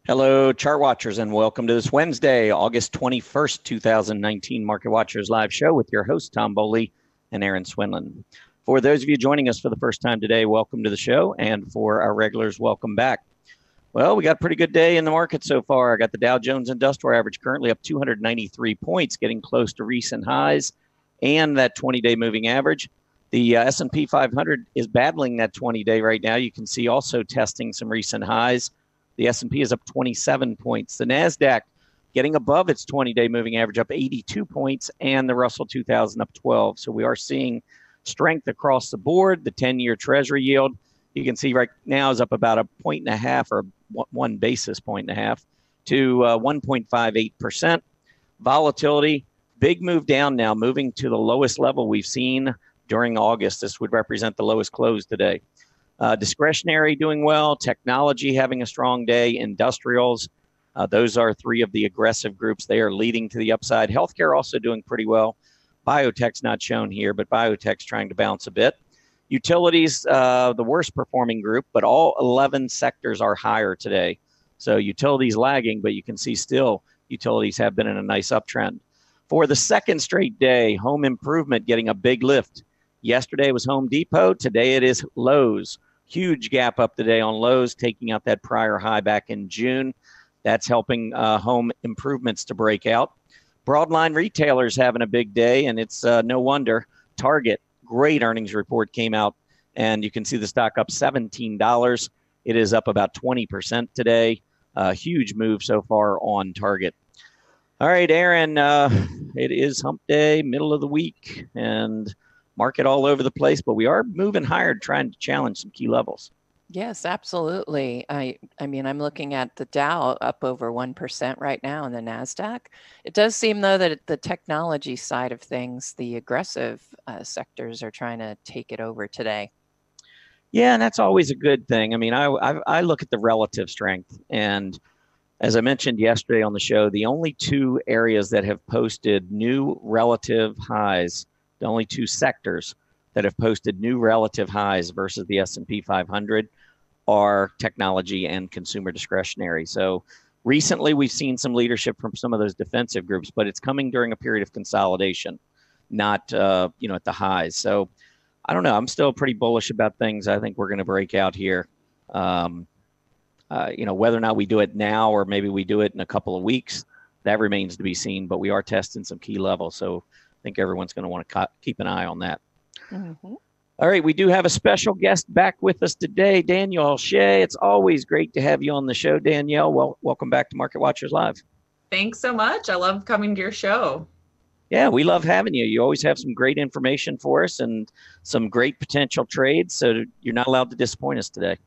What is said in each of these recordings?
Hello, chart watchers, and welcome to this Wednesday, August 21st, 2019 Market Watchers live show with your host, Tom Boley and Aaron Swinland. For those of you joining us for the first time today, welcome to the show. And for our regulars, welcome back. Well, we got a pretty good day in the market so far. I got the Dow Jones Industrial Average currently up 293 points, getting close to recent highs and that 20-day moving average. The S&P 500 is battling that 20-day right now. You can see also testing some recent highs. The S&P is up 27 points. The NASDAQ getting above its 20-day moving average, up 82 points, and the Russell 2000 up 12. So we are seeing strength across the board. The 10-year Treasury yield, you can see right now, is up about 1.5 or 1 basis point and a half to 1.58%. Volatility, big move down now, moving to the lowest level we've seen during August. This would represent the lowest close today. Discretionary doing well, technology having a strong day, industrials, those are three of the aggressive groups. They are leading to the upside. Healthcare also doing pretty well. Biotech's not shown here, but biotech's trying to bounce a bit. Utilities, the worst performing group, but all 11 sectors are higher today. So utilities lagging, but you can see still utilities have been in a nice uptrend. For the second straight day, home improvement getting a big lift. Yesterday was Home Depot. Today it is Lowe's. Huge gap up today on Lowe's, taking out that prior high back in June. That's helping home improvements to break out. Broadline retailers having a big day, and it's no wonder. Target, great earnings report came out, and you can see the stock up $17. It is up about 20% today. Huge move so far on Target. All right, Aaron, it is hump day, middle of the week, and market all over the place, but we are moving higher, trying to challenge some key levels. Yes, absolutely. I mean, I'm looking at the Dow up over 1% right now, and the NASDAQ. It does seem, though, that the technology side of things, the aggressive sectors are trying to take it over today. Yeah, and that's always a good thing. I mean, I look at the relative strength, and as I mentioned yesterday on the show, the only two areas that have posted new relative highs, the only two sectors that have posted new relative highs versus the S&P 500 are technology and consumer discretionary. So recently we've seen some leadership from some of those defensive groups, but it's coming during a period of consolidation, not at the highs. So I don't know. I'm still pretty bullish about things. I think we're going to break out here. Whether or not we do it now or maybe we do it in a couple of weeks, that remains to be seen. But we are testing some key levels, so I think everyone's going to want to keep an eye on that. Mm-hmm. All right, we do have a special guest back with us today, Danielle Shay. It's always great to have you on the show, Danielle. Well, welcome back to Market Watchers Live. Thanks so much. I love coming to your show. Yeah, we love having you. You always have some great information for us and some great potential trades, so you're not allowed to disappoint us today.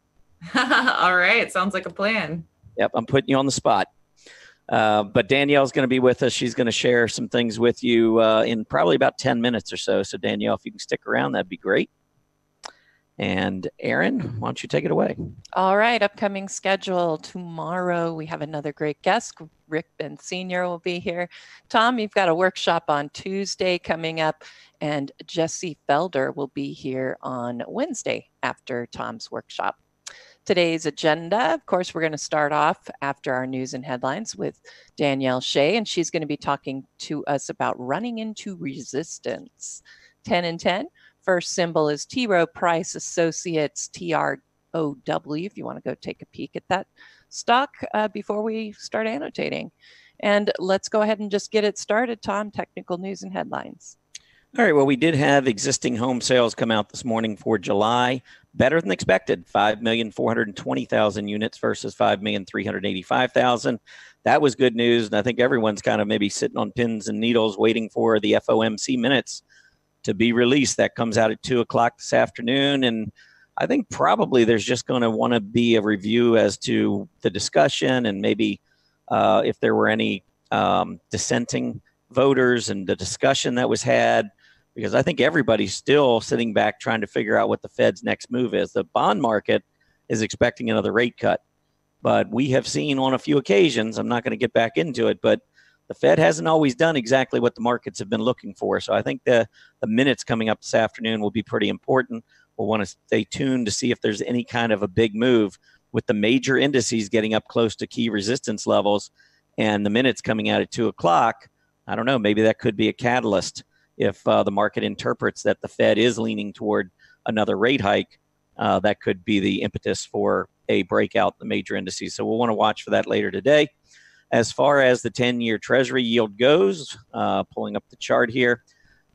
All right, sounds like a plan. Yep, I'm putting you on the spot. But Danielle's going to be with us. She's going to share some things with you in probably about 10 minutes or so. So, Danielle, if you can stick around, that'd be great. And Aaron, why don't you take it away? All right, upcoming schedule. Tomorrow, we have another great guest. Rick Ben Sr. will be here. Tom, you've got a workshop on Tuesday coming up, and Jesse Felder will be here on Wednesday after Tom's workshop. Today's agenda, of course, we're going to start off after our news and headlines with Danielle Shay, and she's going to be talking to us about running into resistance. 10 and 10. First symbol is T. Rowe Price Associates, TROW, if you want to go take a peek at that stock before we start annotating. And let's go ahead and just get it started, Tom. Technical news and headlines. All right, well, we did have existing home sales come out this morning for July. Better than expected, 5,420,000 units versus 5,385,000. That was good news, and I think everyone's kind of maybe sitting on pins and needles waiting for the FOMC minutes to be released. That comes out at 2 o'clock this afternoon, and I think probably there's just going to want to be a review as to the discussion and maybe if there were any dissenting voters and the discussion that was had, because I think everybody's still sitting back trying to figure out what the Fed's next move is. The bond market is expecting another rate cut, but we have seen on a few occasions, I'm not going to get back into it, but the Fed hasn't always done exactly what the markets have been looking for. So I think the minutes coming up this afternoon will be pretty important. We'll want to stay tuned to see if there's any kind of a big move. with the major indices getting up close to key resistance levels and the minutes coming out at 2 o'clock, I don't know, maybe that could be a catalyst if the market interprets that the Fed is leaning toward another rate hike. That could be the impetus for a breakout in the major indices. So we'll want to watch for that later today. As far as the 10-year Treasury yield goes, pulling up the chart here,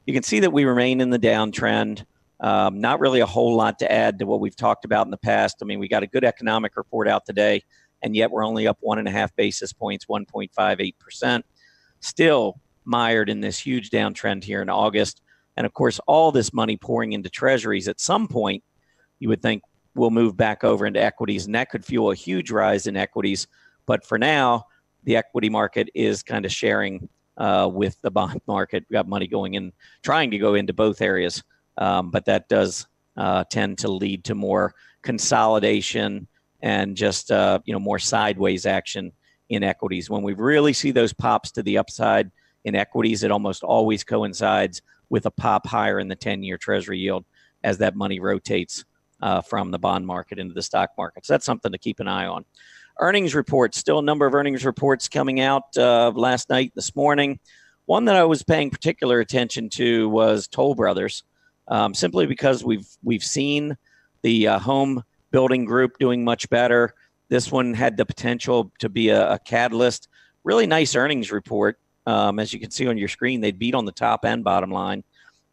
you can see that we remain in the downtrend. Not really a whole lot to add to what we've talked about in the past. I mean, we got a good economic report out today, and yet we're only up 1.5 basis points, 1.58%. Still mired in this huge downtrend here in August. And of course, all this money pouring into treasuries at some point, you would think will move back over into equities, and that could fuel a huge rise in equities. But for now, the equity market is kind of sharing with the bond market. We got money going in, trying to go into both areas. But that does tend to lead to more consolidation and just more sideways action in equities. When we really see those pops to the upside in equities, it almost always coincides with a pop higher in the 10-year Treasury yield as that money rotates from the bond market into the stock market. So that's something to keep an eye on. Earnings reports, still a number of earnings reports coming out last night, this morning. One that I was paying particular attention to was Toll Brothers, simply because we've seen the home building group doing much better. This one had the potential to be a catalyst. Really nice earnings report. As you can see on your screen, they beat on the top and bottom line,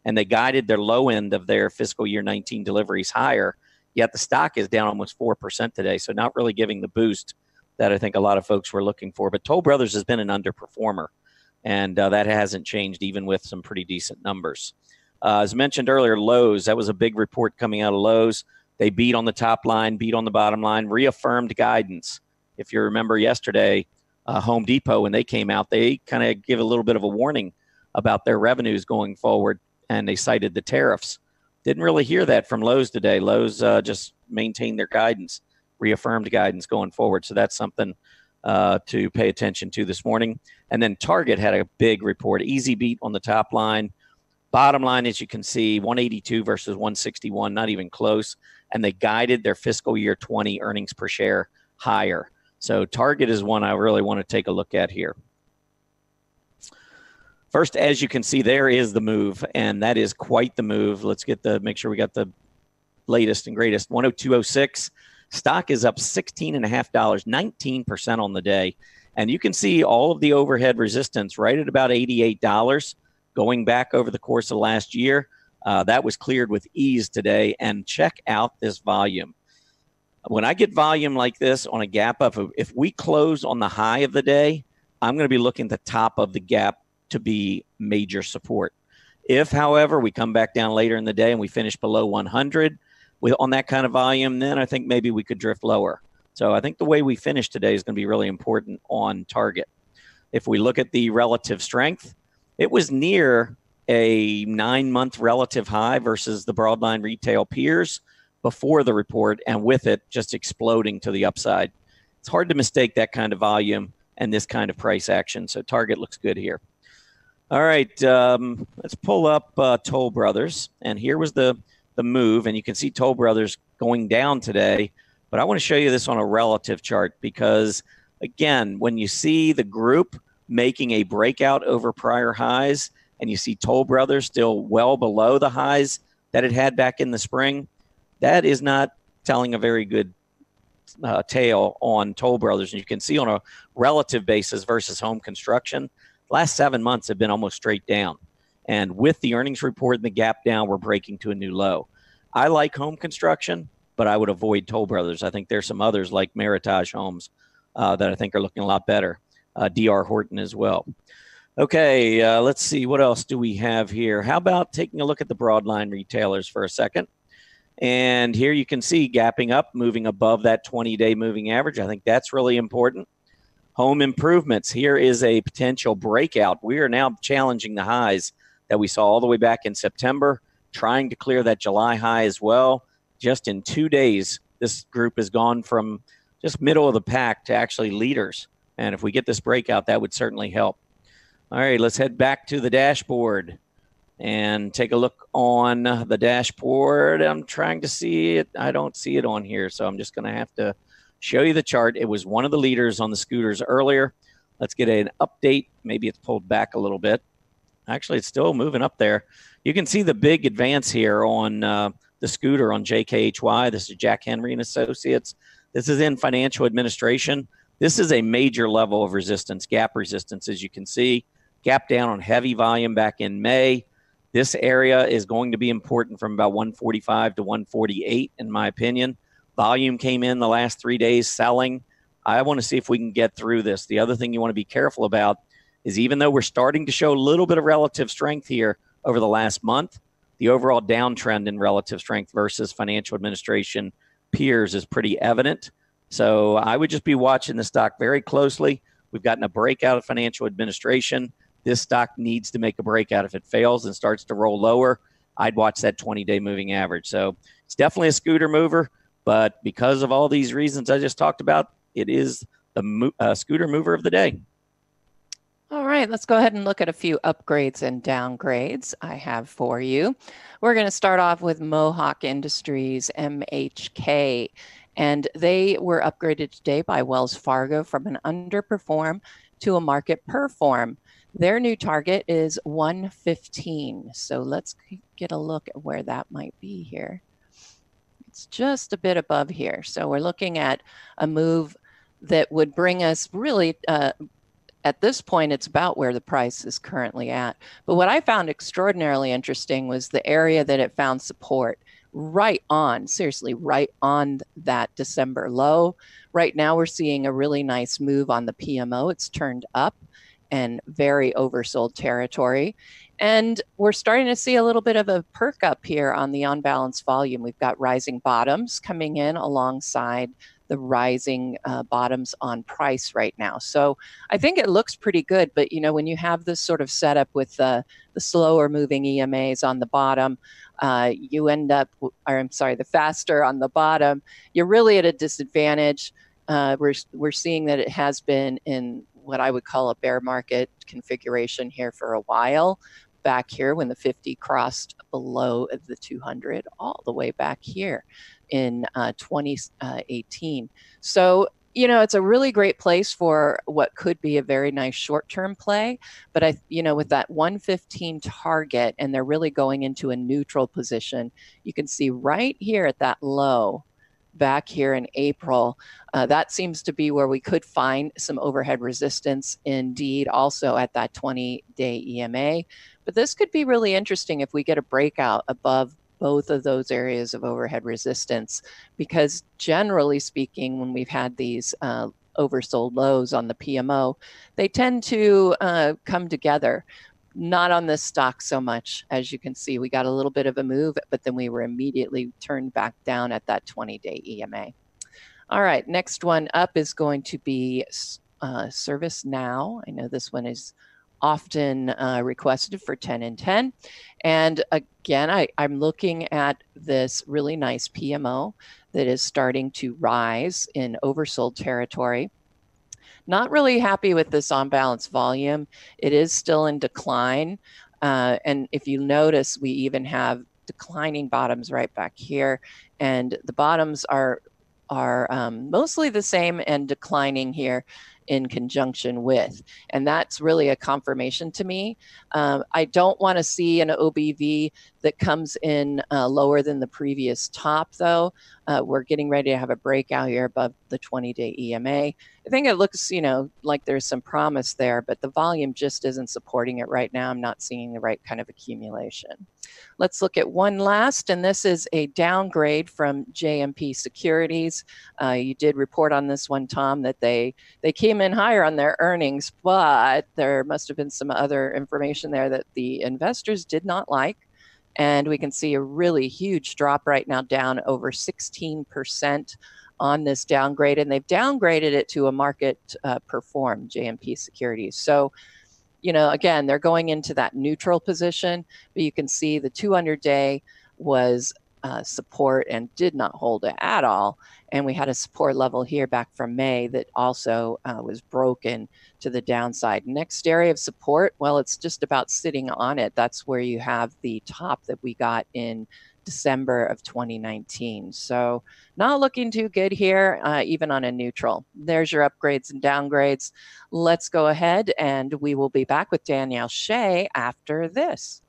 and they guided their low end of their fiscal year 19 deliveries higher. Yet the stock is down almost 4% today, so not really giving the boost that I think a lot of folks were looking for. But Toll Brothers has been an underperformer, and that hasn't changed even with some pretty decent numbers. As mentioned earlier, Lowe's, that was a big report coming out of Lowe's. They beat on the top line, beat on the bottom line, reaffirmed guidance. If you remember yesterday, Home Depot, when they came out, they kind of give a little bit of a warning about their revenues going forward, and they cited the tariffs. Didn't really hear that from Lowe's today. Lowe's just maintained their guidance, reaffirmed guidance going forward. So that's something to pay attention to this morning. And then Target had a big report, easy beat on the top line. Bottom line, as you can see, 182 versus 161, not even close. And they guided their fiscal year 20 earnings per share higher. So Target is one I really want to take a look at here. First, as you can see, there is the move, and that is quite the move. Let's make sure we got the latest and greatest. 102.06. Stock is up $16.50, 19% on the day. And you can see all of the overhead resistance right at about $88 going back over the course of last year. That was cleared with ease today. And check out this volume. When I get volume like this on a gap up, if we close on the high of the day, I'm going to be looking at the top of the gap to be major support. If, however, we come back down later in the day and we finish below 100 on that kind of volume, then I think maybe we could drift lower. So I think the way we finish today is going to be really important on Target. If we look at the relative strength, it was near a 9-month relative high versus the broadline retail peers before the report, and with it just exploding to the upside. It's hard to mistake that kind of volume and this kind of price action. So Target looks good here. All right, let's pull up Toll Brothers. And here was the move. And you can see Toll Brothers going down today. But I want to show you this on a relative chart because, again, when you see the group making a breakout over prior highs and you see Toll Brothers still well below the highs that it had back in the spring, that is not telling a very good tale on Toll Brothers. And you can see on a relative basis versus home construction, last 7 months have been almost straight down. And with the earnings report and the gap down, we're breaking to a new low. I like home construction, but I would avoid Toll Brothers. I think there's some others like Meritage Homes that I think are looking a lot better. D.R. Horton as well. Okay, let's see. What else do we have here? How about taking a look at the broadline retailers for a second? And here you can see gapping up, moving above that 20-day moving average. I think that's really important. Home improvements. Here is a potential breakout. We are now challenging the highs that we saw all the way back in September, trying to clear that July high as well. Just in 2 days, this group has gone from just middle of the pack to actually leaders. And if we get this breakout, that would certainly help. All right, let's head back to the dashboard and take a look on the dashboard. I'm trying to see it. I don't see it on here, so I'm just going to have to show you the chart. It was one of the leaders on the scooters earlier. Let's get an update. Maybe it's pulled back a little bit. Actually, it's still moving up there. You can see the big advance here on the scooter on JKHY. This is Jack Henry and Associates. This is in financial administration. This is a major level of resistance, gap resistance, as you can see. Gap down on heavy volume back in May. This area is going to be important from about 145 to 148, in my opinion. Volume came in the last 3 days selling. I want to see if we can get through this. The other thing you want to be careful about is even though we're starting to show a little bit of relative strength here over the last month, the overall downtrend in relative strength versus financial administration peers is pretty evident. So I would just be watching the stock very closely. We've gotten a breakout of financial administration. This stock needs to make a breakout. If it fails and starts to roll lower, I'd watch that 20-day moving average. So it's definitely a scooter mover, but because of all these reasons I just talked about, it is the scooter mover of the day. All right, let's go ahead and look at a few upgrades and downgrades I have for you. We're going to start off with Mohawk Industries, MHK, and they were upgraded today by Wells Fargo from an underperform to a market perform. Their new target is 115. So let's get a look at where that might be here. It's just a bit above here. So we're looking at a move that would bring us really, at this point, it's about where the price is currently at. But what I found extraordinarily interesting was the area that it found support right on, seriously, right on that December low. Right now, we're seeing a really nice move on the PMO. It's turned up and very oversold territory. And we're starting to see a little bit of a perk up here on the on-balance volume. We've got rising bottoms coming in alongside the rising bottoms on price right now. So I think it looks pretty good, but you know, when you have this sort of setup with the slower moving EMAs on the bottom, you end up, or I'm sorry, the faster on the bottom, you're really at a disadvantage. We're seeing that it has been in what I would call a bear market configuration here for a while. Back here when the 50 crossed below the 200 all the way back here in 2018. So, you know, it's a really great place for what could be a very nice short-term play. But with that 115 target, and they're really going into a neutral position, you can see right here at that low back here in April, that seems to be where we could find some overhead resistance, indeed also at that 20-day EMA. But this could be really interesting if we get a breakout above both of those areas of overhead resistance, because generally speaking, when we've had these oversold lows on the PMO, they tend to come together. Not on this stock so much. As you can see, we got a little bit of a move, but then we were immediately turned back down at that 20-day EMA. All right, next one up is going to be ServiceNow. I know this one is often requested for 10 and 10. And again, I'm looking at this really nice PMO that is starting to rise in oversold territory. Not really happy with this on-balance volume. It is still in decline. And if you notice, we even have declining bottoms right back here. And the bottoms are mostly the same and declining here in conjunction with. And that's really a confirmation to me. I don't want to see an OBV that comes in lower than the previous top, though. We're getting ready to have a breakout here above the 20-day EMA. I think it looks, like there's some promise there, but the volume just isn't supporting it right now. I'm not seeing the right kind of accumulation. Let's look at one last, and this is a downgrade from JMP Securities. You did report on this one, Tom, that they came in higher on their earnings, but there must have been some other information there that the investors did not like. And we can see a really huge drop right now, down over 16% on this downgrade. And they've downgraded it to a market perform, JMP Securities. So, again, they're going into that neutral position, but you can see the 200-day was support and did not hold it at all. And we had a support level here back from May that also was broken to the downside. Next area of support, well, it's just about sitting on it. That's where you have the top that we got in December of 2019. So not looking too good here, even on a neutral. There's your upgrades and downgrades. Let's go ahead and we will be back with Danielle Shay after this.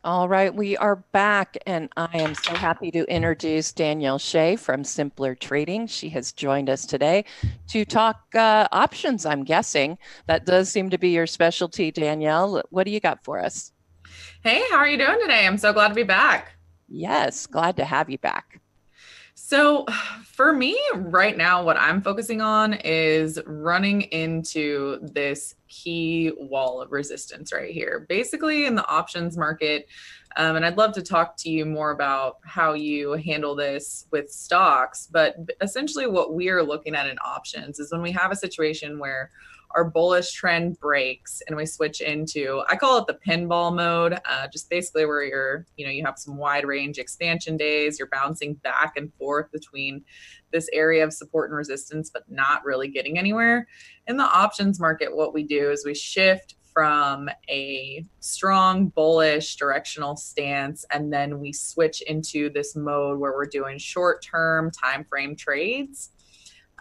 All right, we are back, and I am so happy to introduce Danielle Shay from Simpler Trading. She has joined us today to talk options, I'm guessing. That does seem to be your specialty, Danielle. What do you got for us? Hey, how are you doing today? I'm so glad to be back. Yes, glad to have you back. So for me right now, what I'm focusing on is running into this key wall of resistance right here, basically in the options market. And I'd love to talk to you more about how you handle this with stocks. But essentially what we are looking at in options is when we have a situation where our bullish trend breaks and we switch into, I call it the pinball mode, just basically where you have some wide range expansion days, you're bouncing back and forth between this area of support and resistance, but not really getting anywhere. In the options market, what we do is we shift from a strong bullish directional stance, and then we switch into this mode where we're doing short-term time frame trades.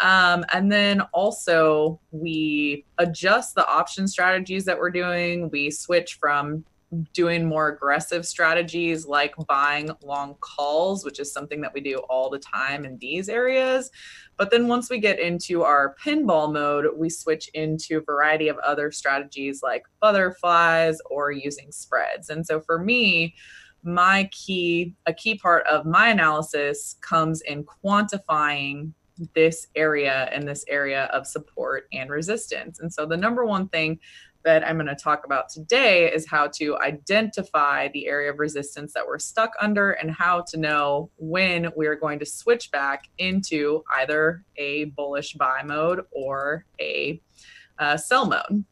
And then also we adjust the option strategies that we're doing. We switch from doing more aggressive strategies like buying long calls, which is something that we do all the time in these areas. But then once we get into our pinball mode, we switch into a variety of other strategies like butterflies or using spreads. And so for me, a key part of my analysis comes in quantifying this area and this area of support and resistance. And so the number one thing that I'm going to talk about today is how to identify the area of resistance that we're stuck under and how to know when we're going to switch back into either a bullish buy mode or a sell mode.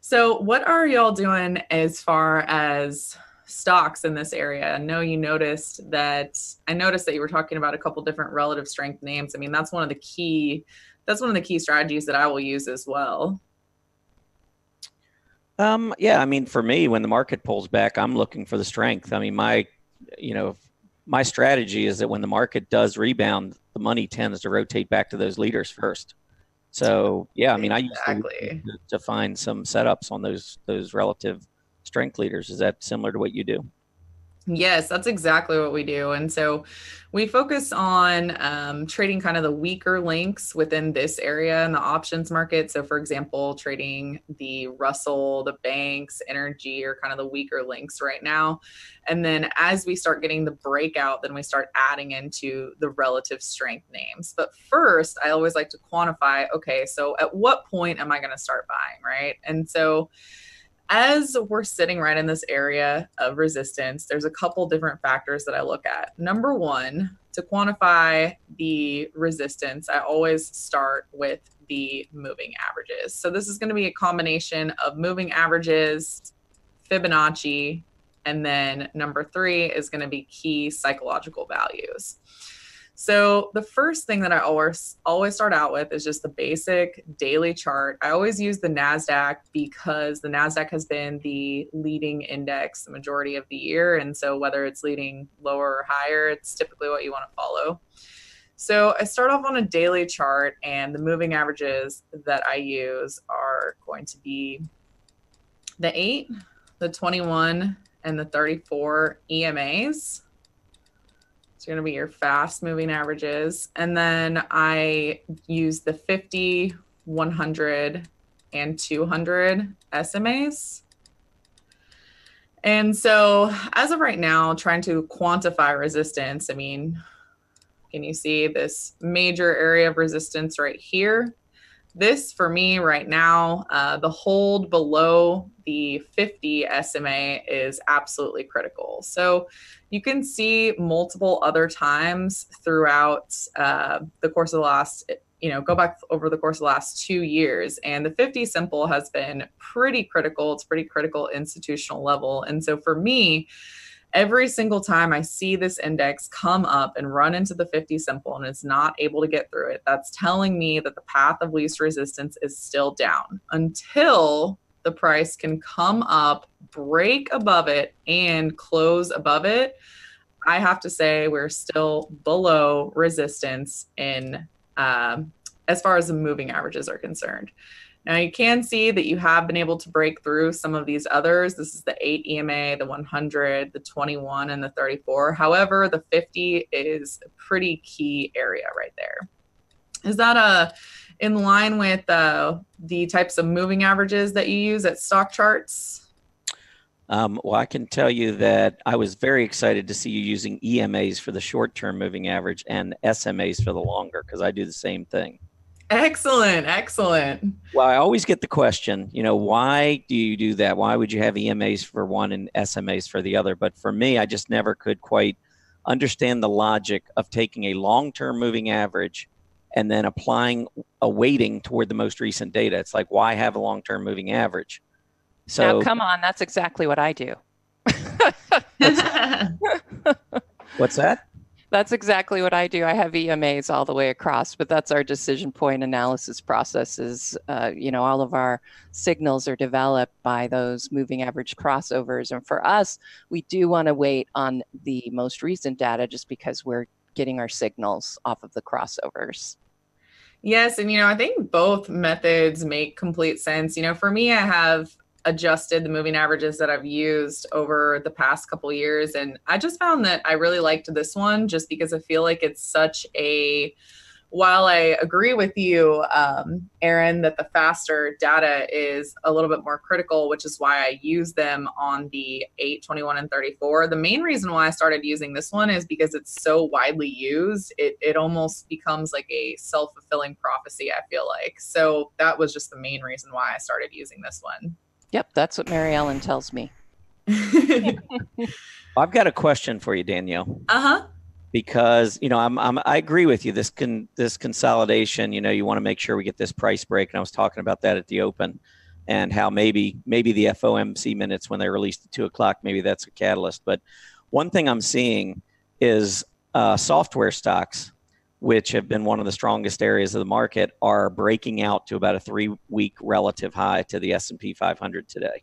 So what are y'all doing as far as stocks in this area? I know you noticed that you were talking about a couple different relative strength names. I mean, that's one of the key strategies that I will use as well. Yeah, I mean, for me, when the market pulls back, I'm looking for the strength. I mean, my strategy is that when the market does rebound, the money tends to rotate back to those leaders first. So yeah, I mean, I used to find some setups on those relative strength leaders. Is that similar to what you do? Yes, that's exactly what we do. And so we focus on trading kind of the weaker links within this area in the options market. So for example, trading the Russell, the banks, energy are kind of the weaker links right now. And then as we start getting the breakout, then we start adding into the relative strength names. But first, I always like to quantify, okay, so at what point am I going to start buying, right? And so as we're sitting right in this area of resistance, there's a couple different factors that I look at. Number one, to quantify the resistance, I always start with the moving averages. So this is going to be a combination of moving averages, Fibonacci, and then number three is going to be key psychological values. So the first thing that I always start out with is just the basic daily chart. I always use the NASDAQ because the NASDAQ has been the leading index the majority of the year. And so whether it's leading lower or higher, it's typically what you want to follow. So I start off on a daily chart, and the moving averages that I use are going to be the 8, the 21, and the 34 EMAs. It's going to be your fast moving averages. And then I use the 50, 100, and 200 SMAs. And so as of right now, trying to quantify resistance, I mean, can you see this major area of resistance right here? this for me right now, the hold below the 50 SMA is absolutely critical. So you can see multiple other times throughout the course of the last, go back over the course of the last 2 years, and the 50 simple has been pretty critical. It's pretty critical institutional level. And so for me, every single time I see this index come up and run into the 50 simple and it's not able to get through it, that's telling me that the path of least resistance is still down until the price can come up, break above it, and close above it. I have to say we're still below resistance in as far as the moving averages are concerned. Now you can see that you have been able to break through some of these others. This is the 8 EMA, the 100, the 21, and the 34. However, the 50 is a pretty key area right there. Is that in line with the types of moving averages that you use at StockCharts? Well, I can tell you that I was very excited to see you using EMAs for the short-term moving average and SMAs for the longer, because I do the same thing. Excellent, excellent. Well, I always get the question, why do you do that? Why would you have EMAs for one and SMAs for the other? But for me, I just never could quite understand the logic of taking a long-term moving average and then applying a weighting toward the most recent data. It's like, why have a long-term moving average? So now, come on, that's exactly what I do. What's that? That's exactly what I do. I have EMAs all the way across, but that's our decision point analysis processes. All of our signals are developed by those moving average crossovers. And for us, we do want to wait on the most recent data just because we're getting our signals off of the crossovers. Yes. And, I think both methods make complete sense. For me, I have adjusted the moving averages that I've used over the past couple of years. And I just found that I really liked this one just because I feel like it's such while I agree with you, Aaron, that the faster data is a little bit more critical, which is why I use them on the 8, 21, and 34. The main reason why I started using this one is because it's so widely used. It almost becomes like a self-fulfilling prophecy, I feel like. So that was just the main reason why I started using this one. Yep, that's what Mary Ellen tells me. I've got a question for you, Danielle. Because I agree with you. This consolidation, you want to make sure we get this price break, and I was talking about that at the open, and how maybe the FOMC minutes when they released at 2:00, maybe that's a catalyst. But one thing I'm seeing is software stocks, which have been one of the strongest areas of the market, are breaking out to about a 3-week relative high to the S&P 500 today.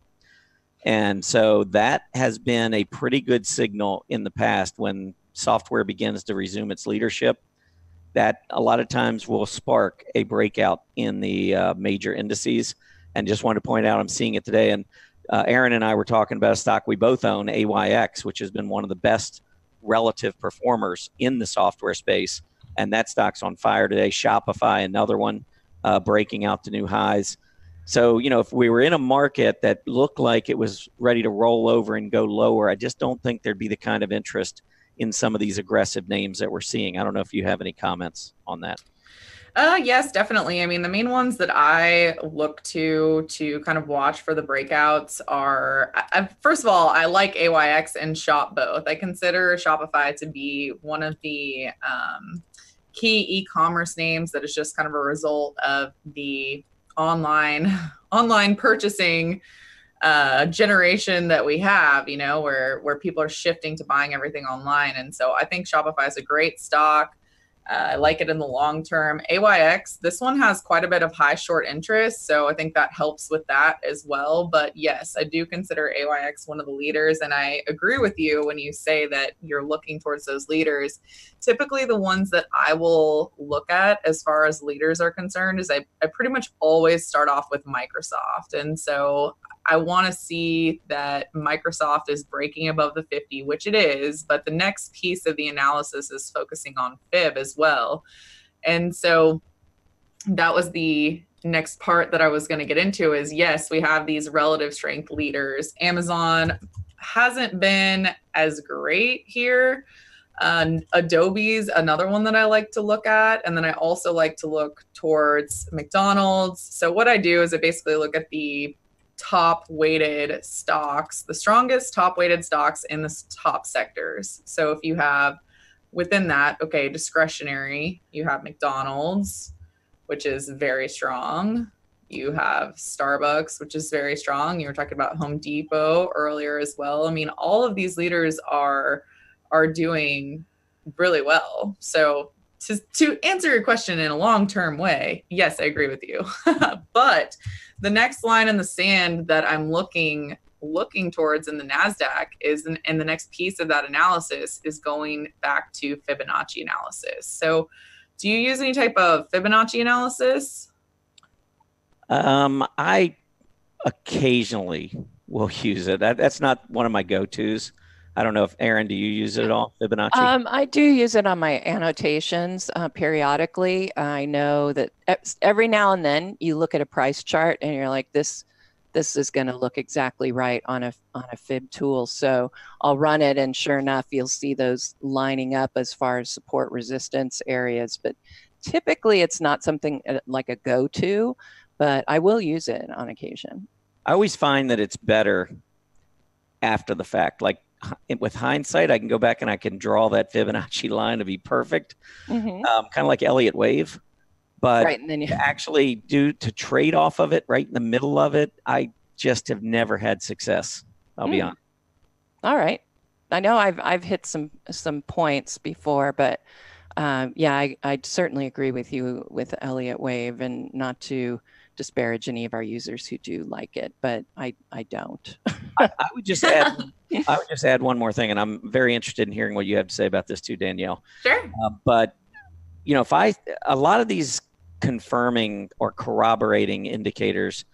And so that has been a pretty good signal in the past when software begins to resume its leadership, that a lot of times will spark a breakout in the major indices. And just wanted to point out, I'm seeing it today. And Aaron and I were talking about a stock we both own, AYX, which has been one of the best relative performers in the software space. And that stock's on fire today. Shopify, another one, breaking out to new highs. So, if we were in a market that looked like it was ready to roll over and go lower, I just don't think there'd be the kind of interest in some of these aggressive names that we're seeing. I don't know if you have any comments on that. Yes, definitely. I mean, the main ones that I look to kind of watch for the breakouts are, first of all, I like AYX and Shop both. I consider Shopify to be one of the key e-commerce names that is just kind of a result of the online purchasing generation that we have, where people are shifting to buying everything online. And so I think Shopify is a great stock. I like it in the long term. AYX, this one has quite a bit of high short interest, so I think that helps with that as well. But yes, I do consider AYX one of the leaders, and I agree with you when you say that you're looking towards those leaders. Typically, the ones that I will look at as far as leaders are concerned is I pretty much always start off with Microsoft. And so I want to see that Microsoft is breaking above the 50, which it is, but the next piece of the analysis is focusing on Fib as well. And so that was the next part that I was going to get into is, yes, we have these relative strength leaders. Amazon hasn't been as great here. Adobe's another one that I like to look at. And then I also like to look towards McDonald's. So what I do is I basically look at the top weighted stocks, the strongest top weighted stocks in the top sectors. So if you have within that, okay, discretionary, you have McDonald's, which is very strong. You have Starbucks, which is very strong. You were talking about Home Depot earlier as well. I mean, all of these leaders are doing really well. So to answer your question in a long-term way, yes, I agree with you. But the next line in the sand that I'm looking towards in the NASDAQ is, and the next piece of that analysis is going back to Fibonacci analysis. So do you use any type of Fibonacci analysis? I occasionally will use it. That's not one of my go-tos. I don't know if Aaron, do you use it at all, Fibonacci? I do use it on my annotations periodically. I know that every now and then you look at a price chart and you're like, this is going to look exactly right on a fib tool. So I'll run it, and sure enough, you'll see those lining up as far as support resistance areas. But typically, it's not something like a go-to, but I will use it on occasion. I always find that it's better after the fact. Like with hindsight, I can go back and I can draw that Fibonacci line to be perfect, kind of like Elliott wave. But right, and then you actually to trade off of it right in the middle of it, I just have never had success. I'll be honest. All right. I know I've hit some points before, but yeah, I certainly agree with you with Elliott wave, and not to disparage any of our users who do like it, but I don't. I would just add one more thing, and I'm very interested in hearing what you have to say about this too, Danielle. Sure. But you know, a lot of these confirming or corroborating indicators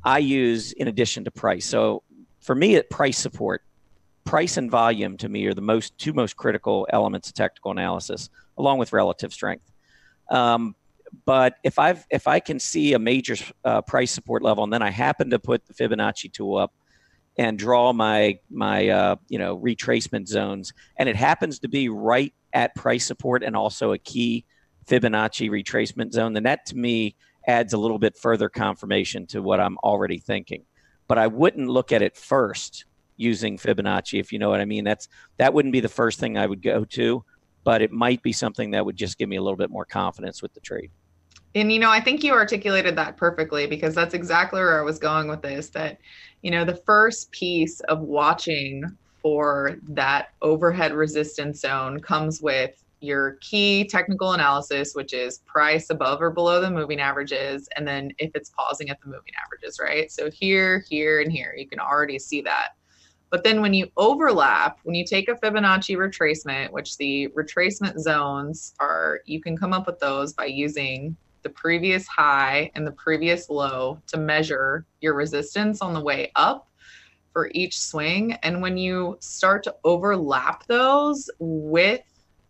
I use in addition to price. So for me, at price support, price and volume to me are the two most critical elements of technical analysis, along with relative strength. But if I can see a major price support level, and then I happen to put the Fibonacci tool up and draw my retracement zones, and it happens to be right at price support and also a key Fibonacci retracement zone, then that to me adds a little bit further confirmation to what I'm already thinking. But I wouldn't look at it first using Fibonacci, if you know what I mean. That wouldn't be the first thing I would go to, but it might be something that would just give me a little bit more confidence with the trade. And, I think you articulated that perfectly, because that's exactly where I was going with this, that, the first piece of watching for that overhead resistance zone comes with your key technical analysis, which is price above or below the moving averages, and then if it's pausing at the moving averages, right? So here, here, and here, you can already see that. But then when you overlap, when you take a Fibonacci retracement, which the retracement zones are, you can come up with those by using the previous high and the previous low to measure your resistance on the way up for each swing. And when you start to overlap those with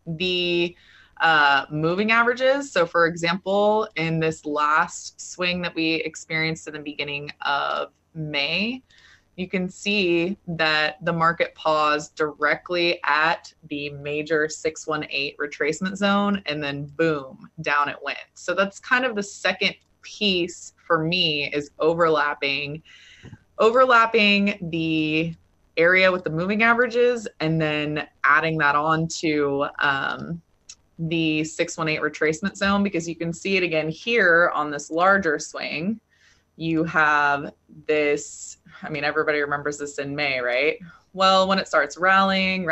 the moving averages, so for example, in this last swing that we experienced in the beginning of May, you can see that the market paused directly at the major 618 retracement zone, and then boom, down it went. So that's kind of the second piece for me, is overlapping the area with the moving averages, and then adding that on to the 618 retracement zone, because you can see it again here on this larger swing. You have this, everybody remembers this in May, right? Well, when it starts rallying,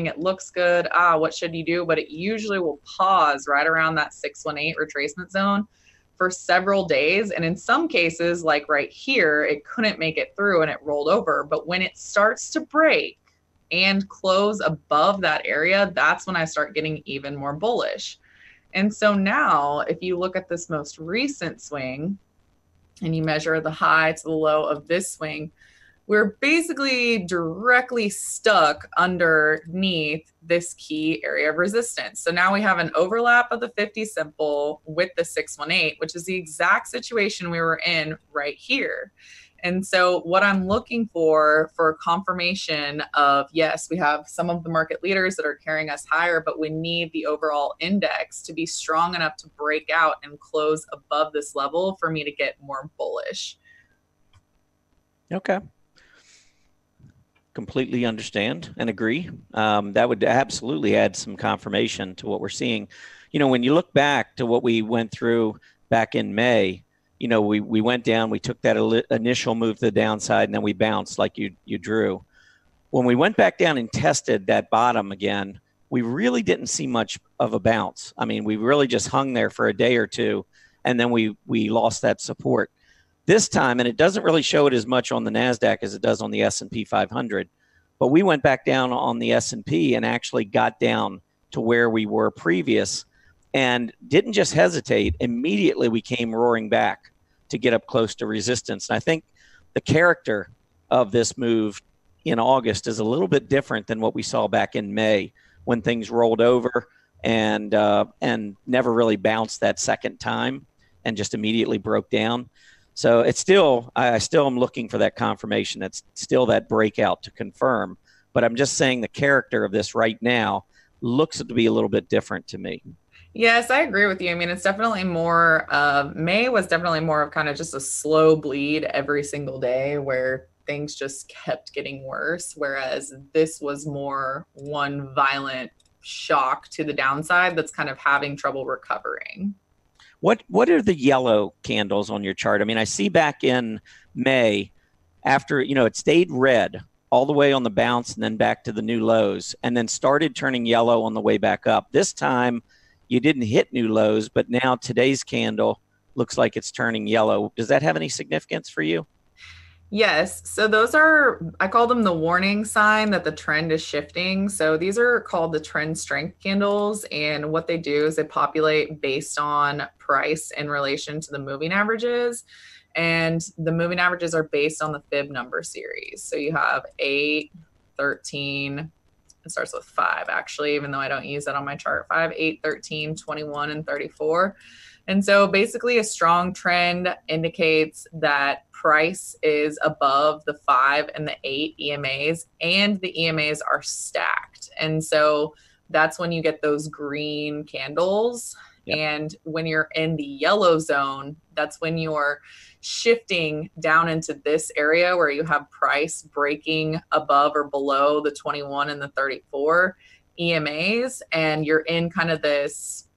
it looks good. What should you do? But it usually will pause right around that 618 retracement zone for several days. And in some cases, like right here, it couldn't make it through and it rolled over. But when it starts to break and close above that area, that's when I start getting even more bullish. And so now, if you look at this most recent swing, and you measure the high to the low of this swing, we're basically directly stuck underneath this key area of resistance. So now we have an overlap of the 50 simple with the 618, which is the exact situation we were in right here. And so what I'm looking for confirmation of, yes, we have some of the market leaders that are carrying us higher, but we need the overall index to be strong enough to break out and close above this level for me to get more bullish. Okay. Completely understand and agree. That would absolutely add some confirmation to what we're seeing. You know, when you look back to what we went through back in May, you know, we went down, we took that initial move to the downside, and then we bounced like you drew. When we went back down and tested that bottom again, we really didn't see much of a bounce. I mean, we really just hung there for a day or two, and then we lost that support. This time, and it doesn't really show it as much on the NASDAQ as it does on the S&P 500, but we went back down on the S&P and actually got down to where we were previous and didn't just hesitate. Immediately, we came roaring back to get up close to resistance. And I think the character of this move in August is a little bit different than what we saw back in May when things rolled over and never really bounced that second time and just immediately broke down. So it's still, I still am looking for that confirmation. It's still that breakout to confirm. But I'm just saying the character of this right now looks to be a little bit different to me. Yes, I agree with you. I mean, it's definitely more, May was definitely more of kind of just a slow bleed every single day where things just kept getting worse. Whereas this was more one violent shock to the downside that's kind of having trouble recovering. What are the yellow candles on your chart? I mean, I see back in May after, you know, it stayed red all the way on the bounce and then back to the new lows and then started turning yellow on the way back up. This time you didn't hit new lows, but now today's candle looks like it's turning yellow. Does that have any significance for you? Yes. So those are, I call them the warning sign that the trend is shifting. So these are called the trend strength candles. And what they do is they populate based on price in relation to the moving averages. And the moving averages are based on the fib number series. So you have 8, 13, it starts with 5 actually, even though I don't use that on my chart. 5, 8, 13, 21, and 34. And so basically a strong trend indicates that price is above the 5 and the 8 EMAs, and the EMAs are stacked. And so that's when you get those green candles. Yep. And when you're in the yellow zone, that's when you're shifting down into this area where you have price breaking above or below the 21 and the 34 EMAs. And you're in kind of this,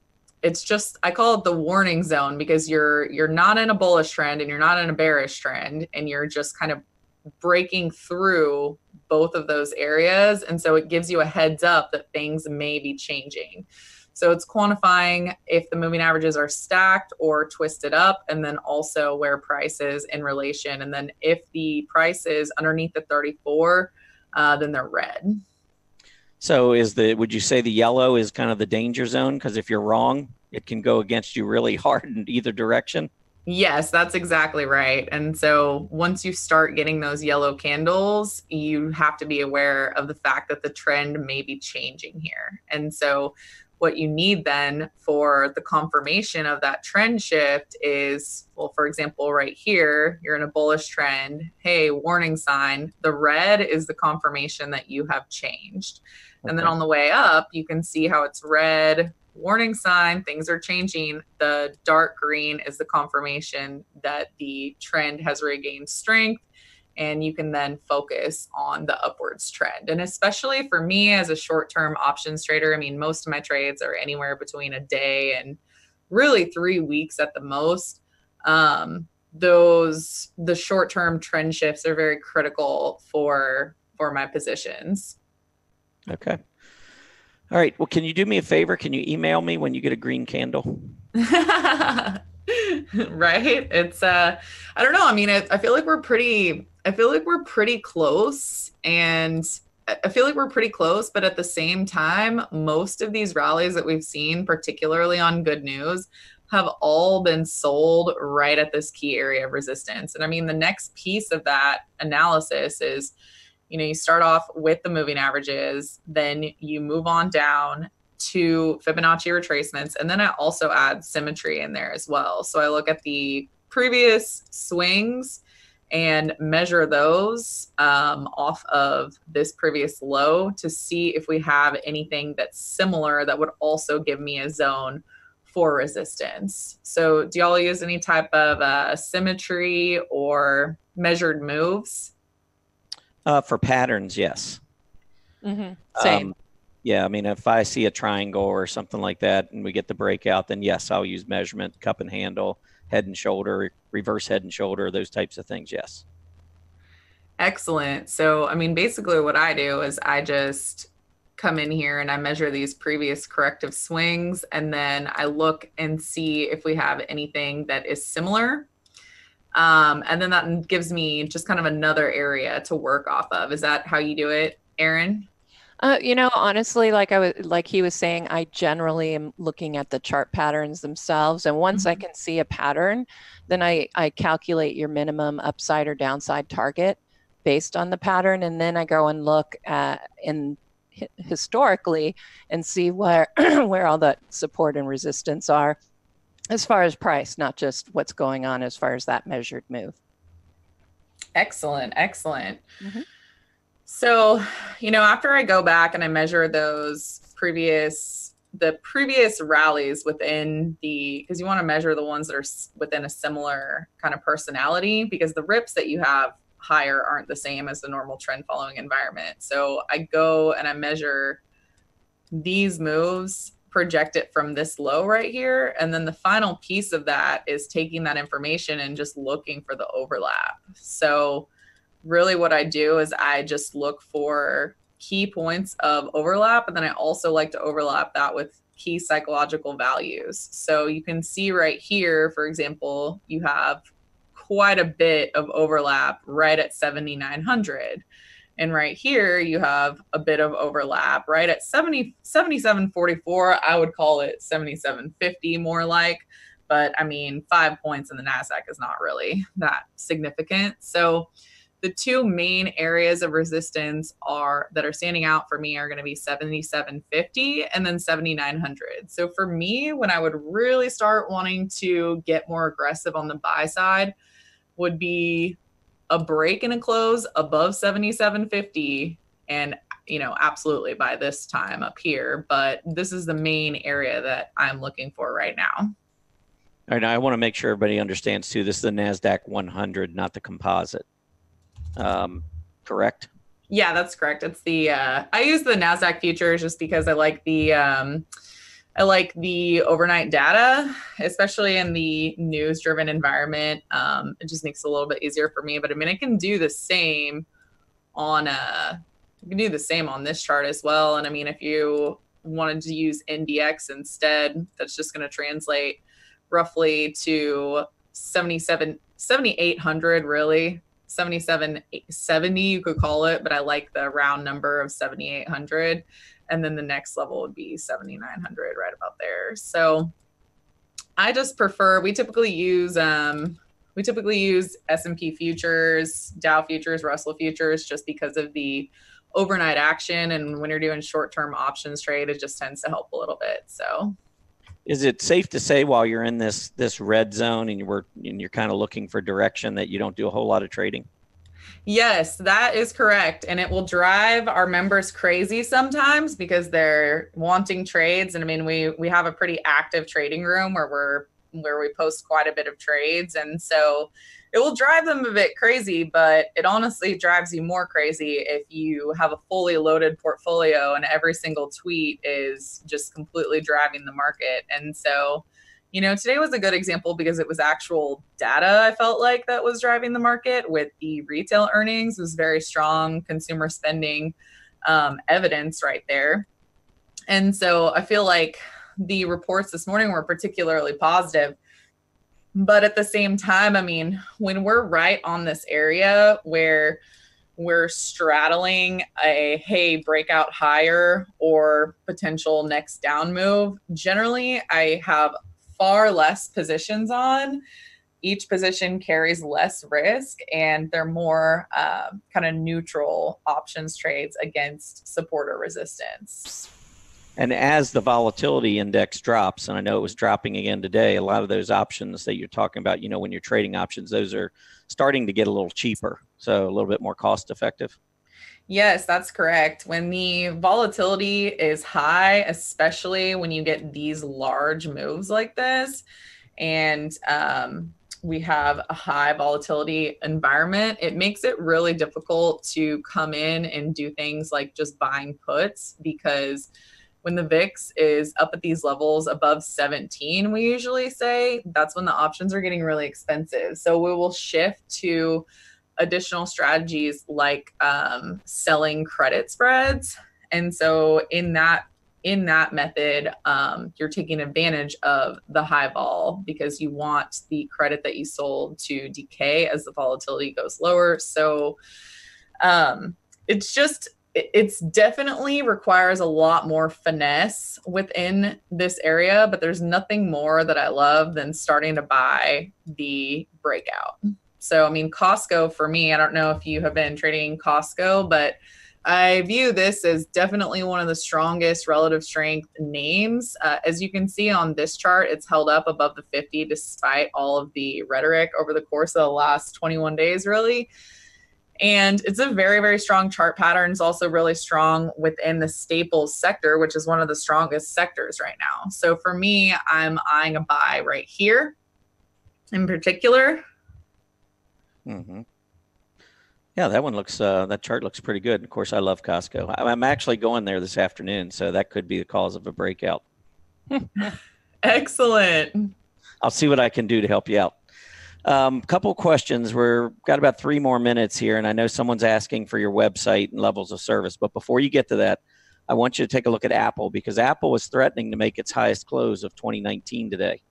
it's just, I call it the warning zone because you're not in a bullish trend and you're not in a bearish trend, and you're just kind of breaking through both of those areas. And so it gives you a heads up that things may be changing. So it's quantifying if the moving averages are stacked or twisted up, and then also where price is in relation. And then if the price is underneath the 34, then they're red. So would you say the yellow is kind of the danger zone? Because if you're wrong, it can go against you really hard in either direction. Yes, that's exactly right. And so once you start getting those yellow candles, you have to be aware of the fact that the trend may be changing here. And so what you need then for the confirmation of that trend shift is, well, for example, right here, you're in a bullish trend. Hey, warning sign. The red is the confirmation that you have changed. Okay. And then on the way up, you can see how it's red, warning sign, things are changing. The dark green is the confirmation that the trend has regained strength. And you can then focus on the upwards trend. And especially for me as a short-term options trader, I mean, most of my trades are anywhere between a day and really 3 weeks at the most. The short-term trend shifts are very critical for my positions. Okay. All right. Well, can you do me a favor? Can you email me when you get a green candle? Right. It's, I don't know. I mean, I feel like we're pretty close, and I feel like we're pretty close, but at the same time, most of these rallies that we've seen, particularly on good news, have all been sold right at this key area of resistance. And I mean, the next piece of that analysis is, you start off with the moving averages, then you move on down to Fibonacci retracements. And then I also add symmetry in there as well. So I look at the previous swings and measure those off of this previous low to see if we have anything that's similar that would also give me a zone for resistance. So do y'all use any type of symmetry or measured moves? For patterns, yes. Same. Yeah, I mean, if I see a triangle or something like that and we get the breakout, then yes, I'll use measurement, cup and handle, head and shoulder, reverse head and shoulder, those types of things, yes. Excellent. So, I mean, basically what I do is I just come in here and I measure these previous corrective swings, and then I look and see if we have anything that is similar. And then that gives me just kind of another area to work off of. Is that how you do it, Erin? Honestly, like he was saying, I generally am looking at the chart patterns themselves. And once I can see a pattern, then I calculate your minimum upside or downside target based on the pattern. And then I go and look at historically and see where where all the support and resistance are as far as price, not just what's going on as far as that measured move. Excellent. Excellent. So, after I go back and I measure those previous rallies within because you want to measure the ones that are within a similar kind of personality, because the rips that you have higher aren't the same as the normal trend following environment. So I go and I measure these moves, project it from this low right here. And then the final piece of that is taking that information and just looking for the overlap. So really what I do is I just look for key points of overlap. And then I also like to overlap that with key psychological values. So you can see right here, for example, you have quite a bit of overlap right at 7,900. And right here, you have a bit of overlap right at 77.44. I would call it 77.50 more like, but I mean, 5 points in the NASDAQ is not really that significant. So the two main areas of resistance that are standing out for me are going to be 77.50 and then 7,900. So for me, when I would really start wanting to get more aggressive on the buy side would be a break and a close above 77.50 and, absolutely by this time up here. But this is the main area that I'm looking for right now. All right. Now I want to make sure everybody understands too, this is the NASDAQ 100, not the composite. Correct? Yeah, that's correct. It's I use the NASDAQ futures just because I like the overnight data, especially in the news-driven environment. It just makes it a little bit easier for me. But I mean, I can do the same on this chart as well. And I mean, if you wanted to use NDX instead, that's just going to translate roughly to 7,800, really. 7770 you could call it, but I like the round number of 7,800. And then the next level would be 7,900, right about there. So I just prefer, we typically use S&P futures, Dow futures, Russell futures, just because of the overnight action. And when you're doing short-term options trade, it just tends to help a little bit. So is it safe to say while you're in this red zone and you're kind of looking for direction that you don't do a whole lot of trading? Yes, that is correct. And it will drive our members crazy sometimes because they're wanting trades. And I mean, we have a pretty active trading room where we post quite a bit of trades. And so it will drive them a bit crazy, but it honestly drives you more crazy if you have a fully loaded portfolio and every single tweet is just completely driving the market. And so, today was a good example because it was actual data, I felt like, that was driving the market. With the retail earnings, it was very strong consumer spending evidence right there. And so I feel like the reports this morning were particularly positive. But at the same time, I mean, when we're right on this area where we're straddling a breakout higher or potential next down move, generally I have far less positions on. Each position carries less risk, and they're more kind of neutral options trades against support or resistance. And as the volatility index drops, and I know it was dropping again today, a lot of those options that you're talking about, when you're trading options, those are starting to get a little cheaper, so a little bit more cost effective. Yes, that's correct. When the volatility is high, especially when you get these large moves like this, and we have a high volatility environment, it makes it really difficult to come in and do things like just buying puts, because when the VIX is up at these levels above 17, we usually say that's when the options are getting really expensive. So we will shift to additional strategies like selling credit spreads. And so in that method, you're taking advantage of the high vol because you want the credit that you sold to decay as the volatility goes lower. So it's definitely requires a lot more finesse within this area, but there's nothing more that I love than starting to buy the breakout. So, I mean, Costco for me, I don't know if you have been trading Costco, but I view this as definitely one of the strongest relative strength names. As you can see on this chart, it's held up above the 50 despite all of the rhetoric over the course of the last 21 days, really. And it's a very, very strong chart pattern. It's also really strong within the staples sector, which is one of the strongest sectors right now. So for me, I'm eyeing a buy right here in particular. Mm-hmm. Yeah, that one looks, that chart looks pretty good. Of course, I love Costco. I'm actually going there this afternoon, so that could be the cause of a breakout. Excellent. I'll see what I can do to help you out. Couple questions. We've got about 3 more minutes here, and I know someone's asking for your website and levels of service. But before you get to that, I want you to take a look at Apple, because Apple is threatening to make its highest close of 2019 today.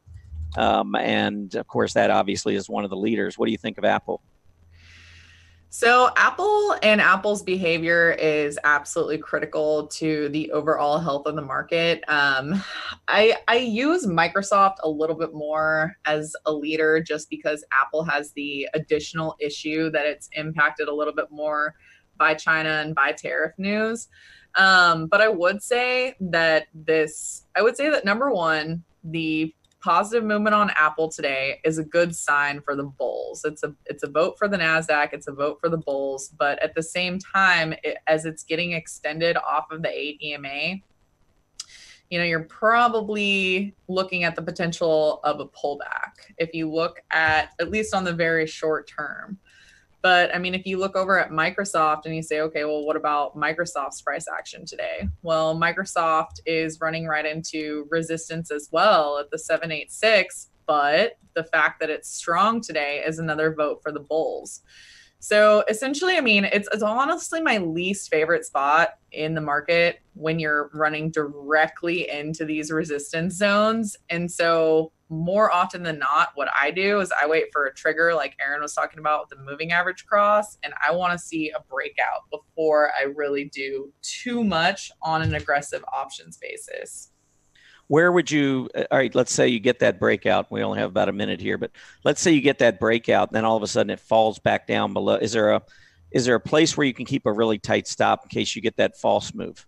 And of course, that obviously is one of the leaders. What do you think of Apple? So Apple and Apple's behavior is absolutely critical to the overall health of the market. I use Microsoft a little bit more as a leader just because Apple has the additional issue that it's impacted a little bit more by China and by tariff news. But I would say that number one, the positive movement on Apple today is a good sign for the bulls. It's a vote for the NASDAQ. It's a vote for the bulls. But at the same time, as it's getting extended off of the 8 EMA, you're probably looking at the potential of a pullback if you look at least on the very short term. But I mean, if you look over at Microsoft and you say, okay, well, what about Microsoft's price action today? Well, Microsoft is running right into resistance as well at the 786, but the fact that it's strong today is another vote for the bulls. So essentially, I mean, it's honestly my least favorite spot in the market when you're running directly into these resistance zones. And so more often than not, what I do is I wait for a trigger like Aaron was talking about with the moving average cross, and I want to see a breakout before I really do too much on an aggressive options basis. Where would you, all right, let's say you get that breakout. We only have about a minute here, but let's say you get that breakout, and then all of a sudden it falls back down below. Is there a place where you can keep a really tight stop in case you get that false move?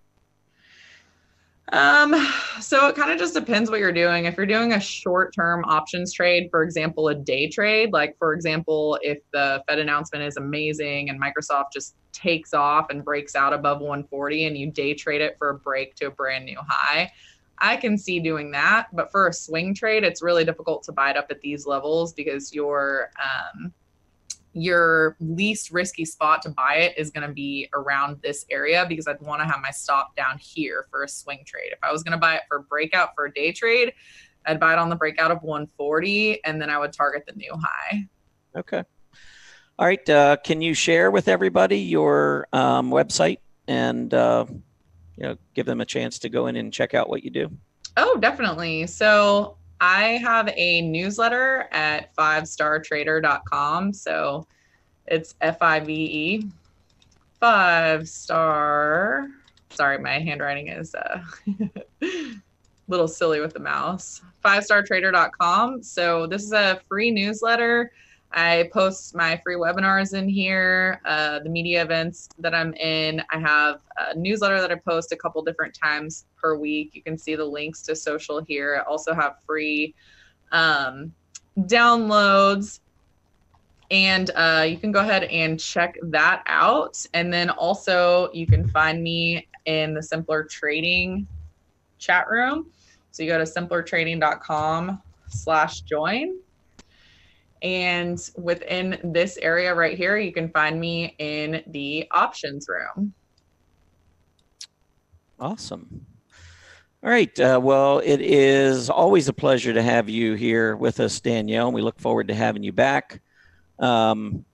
So it kind of just depends what you're doing. If you're doing a short-term options trade, for example, a day trade, like for example, if the Fed announcement is amazing and Microsoft just takes off and breaks out above 140 and you day trade it for a break to a brand new high, I can see doing that. But for a swing trade, it's really difficult to buy it up at these levels because your least risky spot to buy it is going to be around this area, because I'd want to have my stop down here for a swing trade. If I was going to buy it for a breakout for a day trade, I'd buy it on the breakout of 140, and then I would target the new high. Okay. All right. Can you share with everybody your website and give them a chance to go in and check out what you do? Oh, definitely. So I have a newsletter at 5startrader.com. So it's FIVE, 5-star. Sorry, my handwriting is a little silly with the mouse. 5startrader.com. So this is a free newsletter. I post my free webinars in here, the media events that I'm in. I have a newsletter that I post a couple different times per week. You can see the links to social here. I also have free downloads, and you can go ahead and check that out. And then also you can find me in the Simpler Trading chat room. So you go to simplertrading.com/join. And within this area right here, you can find me in the options room. Awesome. All right. Well, it is always a pleasure to have you here with us, Danielle, and we look forward to having you back. One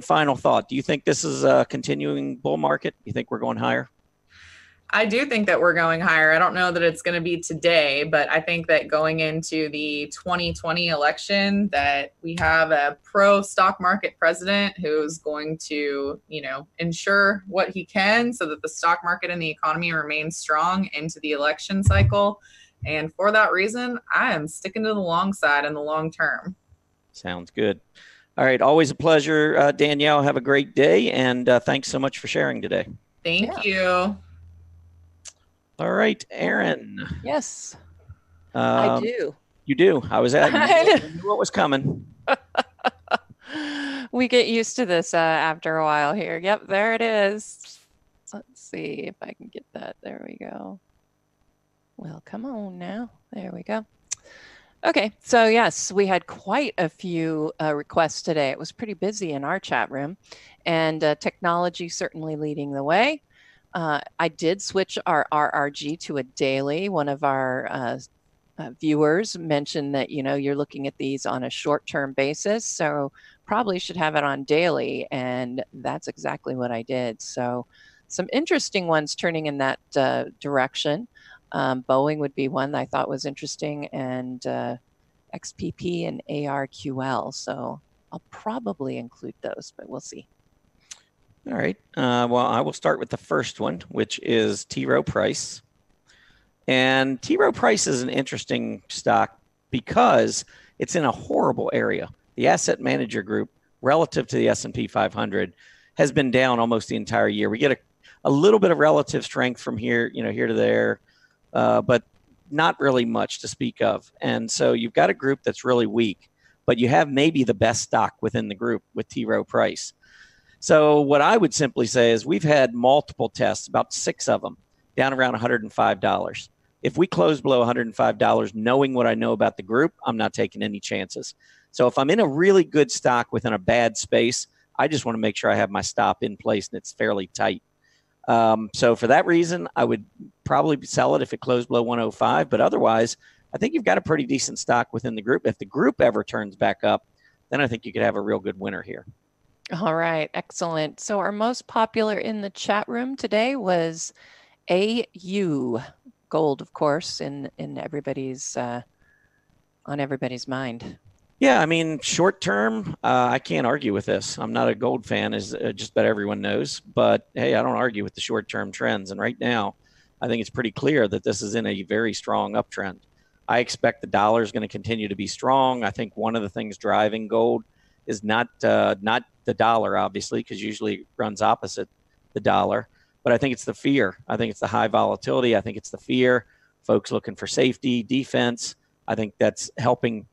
final thought. Do you think this is a continuing bull market? Do you think we're going higher? I do think that we're going higher. I don't know that it's going to be today, but I think that going into the 2020 election, that we have a pro stock market president who's going to, ensure what he can so that the stock market and the economy remains strong into the election cycle. And for that reason, I am sticking to the long side in the long term. Sounds good. All right. Always a pleasure, Danielle. Have a great day. And thanks so much for sharing today. Thank you. All right, Aaron. Yes, I do. You do. I was at. I knew what was coming. We get used to this after a while here. Yep, there it is. Let's see if I can get that. There we go. Well, come on now. There we go. Okay, so yes, we had quite a few requests today. It was pretty busy in our chat room, and technology certainly leading the way. I did switch our RRG to a daily. One of our viewers mentioned that, you're looking at these on a short-term basis, so probably should have it on daily, and that's exactly what I did. So some interesting ones turning in that direction. Boeing would be one I thought was interesting, and XPP and ARQL. So I'll probably include those, but we'll see. All right. Well, I will start with the first one, which is Rowe Price. And Rowe Price is an interesting stock because it's in a horrible area. The asset manager group, relative to the S&P 500, has been down almost the entire year. We get a little bit of relative strength from here, here to there, but not really much to speak of. And so you've got a group that's really weak, but you have maybe the best stock within the group with Rowe Price. So what I would simply say is we've had multiple tests, about 6 of them, down around $105. If we close below $105, knowing what I know about the group, I'm not taking any chances. So if I'm in a really good stock within a bad space, I just want to make sure I have my stop in place and it's fairly tight. So for that reason, I would probably sell it if it closed below 105. But otherwise, I think you've got a pretty decent stock within the group. If the group ever turns back up, then I think you could have a real good winner here. All right, excellent. So our most popular in the chat room today was AU, gold, of course, in everybody's on everybody's mind. Yeah, I mean, short term, I can't argue with this. I'm not a gold fan, as just about everyone knows. But hey, I don't argue with the short term trends. And right now, I think it's pretty clear that this is in a very strong uptrend. I expect the dollar is going to continue to be strong. I think one of the things driving gold is not the dollar, obviously, because usually it runs opposite the dollar. But I think it's the fear. I think it's the high volatility. I think it's the fear. Folks looking for safety, defense. I think that's helping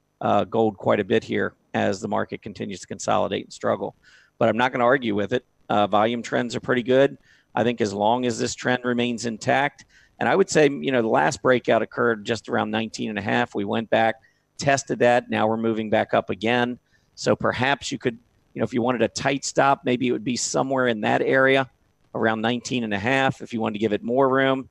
gold quite a bit here as the market continues to consolidate and struggle. But I'm not going to argue with it. Volume trends are pretty good. I think as long as this trend remains intact, and I would say, the last breakout occurred just around 19.5. We went back, tested that. Now we're moving back up again. So perhaps you could, if you wanted a tight stop, maybe it would be somewhere in that area around 19.5. If you wanted to give it more room,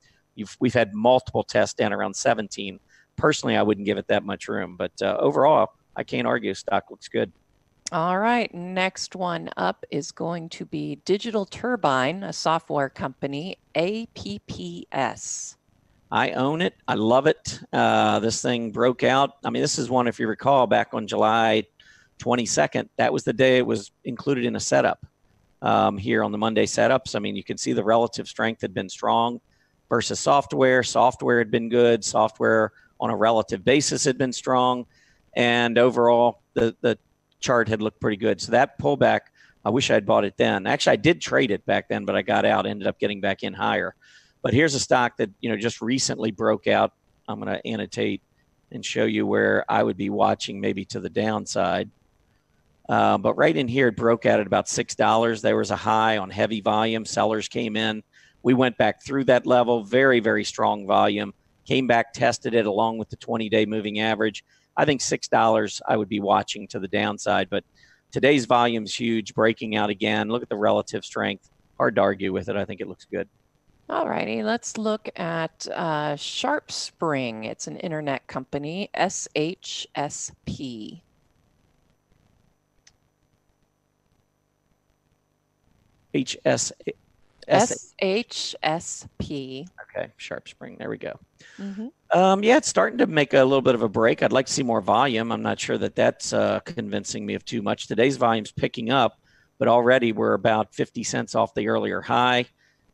we've had multiple tests down around 17. Personally, I wouldn't give it that much room, but overall, I can't argue. Stock looks good. All right, next one up is going to be Digital Turbine, a software company, APPS. I own it. I love it. This thing broke out. I mean, this is one, if you recall, back on July 22nd. That was the day it was included in a setup here on the Monday setups. I mean, you can see the relative strength had been strong versus software. Software had been good. Software on a relative basis had been strong. And overall, the chart had looked pretty good. So that pullback, I wish I'd bought it then. Actually, I did trade it back then, but I got out, ended up getting back in higher. But here's a stock that, just recently broke out. I'm going to annotate and show you where I would be watching maybe to the downside. But right in here, it broke out at about $6. There was a high on heavy volume. Sellers came in. We went back through that level. Very, very strong volume. Came back, tested it along with the 20-day moving average. I think $6 I would be watching to the downside. But today's volume is huge, breaking out again. Look at the relative strength. Hard to argue with it. I think it looks good. All righty, let's look at Sharp Spring. It's an internet company, SHSP. SHSP. Okay, Sharp Spring. There we go. Mm-hmm. Yeah, it's starting to make a little bit of a break. I'd like to see more volume. I'm not sure that that's convincing me of too much. Today's volume's picking up, but already we're about 50 cents off the earlier high.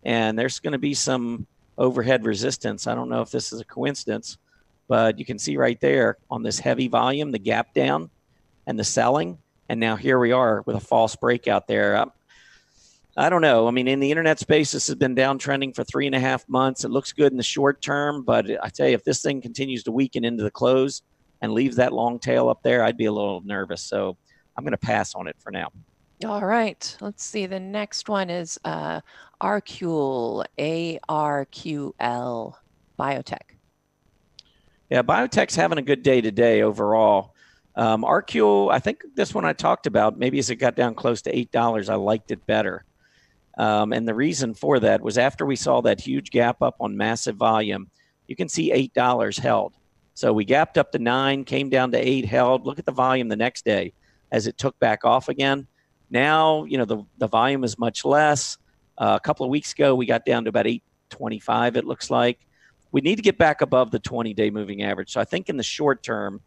And there's going to be some overhead resistance. I don't know if this is a coincidence, but you can see right there on this heavy volume, the gap down and the selling. And now here we are with a false breakout there. I don't know. I mean, in the internet space, this has been downtrending for 3.5 months. It looks good in the short term, but I tell you, if this thing continues to weaken into the close and leaves that long tail up there, I'd be a little nervous. So I'm going to pass on it for now. All right, let's see. The next one is Arcul, ARQL, Biotech. Yeah, Biotech's having a good day today overall. Arcul, I think this one I talked about, maybe as it got down close to $8, I liked it better. And the reason for that was after we saw that huge gap up on massive volume, you can see $8 held. So we gapped up to 9, came down to 8, held. Look at the volume the next day as it took back off again. Now, the volume is much less. A couple of weeks ago, we got down to about 8.25, it looks like. We need to get back above the 20-day moving average. So I think in the short term,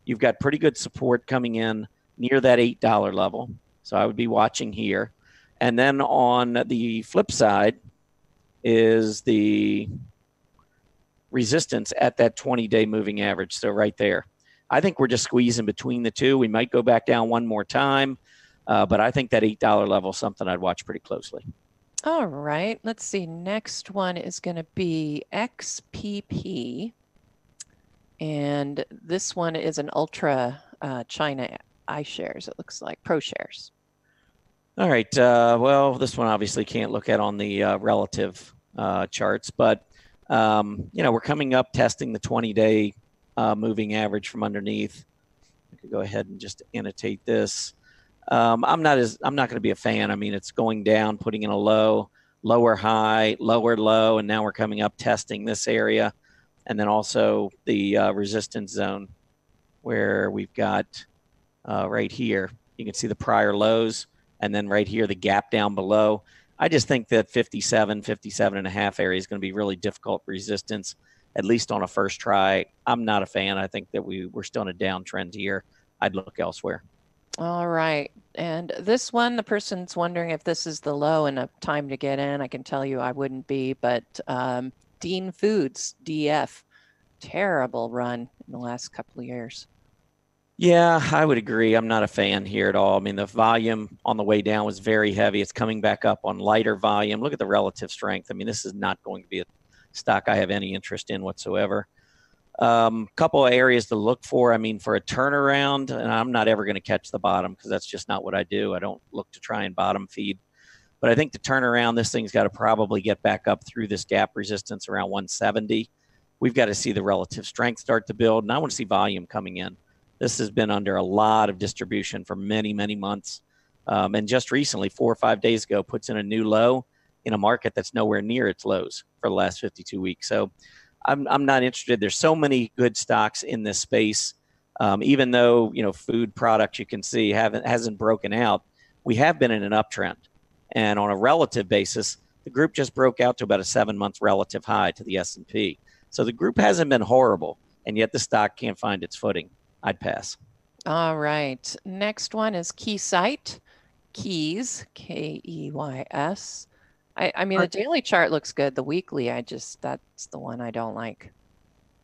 you've got pretty good support coming in near that $8 level. So I would be watching here. And then on the flip side is the resistance at that 20-day moving average. So right there. I think we're just squeezing between the two. We might go back down one more time. But I think that $8 level is something I'd watch pretty closely. All right. Let's see. Next one is going to be XPP. And this one is an ultra China iShares, it looks like, ProShares. All right. Well, this one obviously can't look at on the relative charts. But, we're coming up testing the 20-day moving average from underneath. I could go ahead and just annotate this. I'm not going to be a fan. I mean, it's going down, putting in a low, lower high, lower low, and now we're coming up testing this area. And then also the resistance zone where we've got right here, you can see the prior lows, and then right here, the gap down below. I just think that 57.5 area is going to be really difficult resistance, at least on a first try. I'm not a fan. I think that we're still in a downtrend here. I'd look elsewhere. All right. And this one, the person's wondering if this is the low and a time to get in. I can tell you I wouldn't be, but Dean Foods, DF, terrible run in the last couple of years. Yeah, I would agree. I'm not a fan here at all. I mean, the volume on the way down was very heavy. It's coming back up on lighter volume. Look at the relative strength. I mean, this is not going to be a stock I have any interest in whatsoever. Couple of areas to look for. I mean, for a turnaround, and I'm not ever going to catch the bottom because that's just not what I do. I don't look to try and bottom feed. But I think the turnaround, this thing's got to probably get back up through this gap resistance around 170. We've got to see the relative strength start to build, and I want to see volume coming in. This has been under a lot of distribution for many, many months. And just recently, 4 or 5 days ago, puts in a new low in a market that's nowhere near its lows for the last 52 weeks. So I'm not interested. There's so many good stocks in this space. Even though, food products, you can see hasn't broken out. We have been in an uptrend. And on a relative basis, the group just broke out to about a 7-month relative high to the S&P. So the group hasn't been horrible, and yet the stock can't find its footing. I'd pass. All right. Next one is Keysight. Keys, Keys. I mean, the daily chart looks good. The weekly, that's the one I don't like.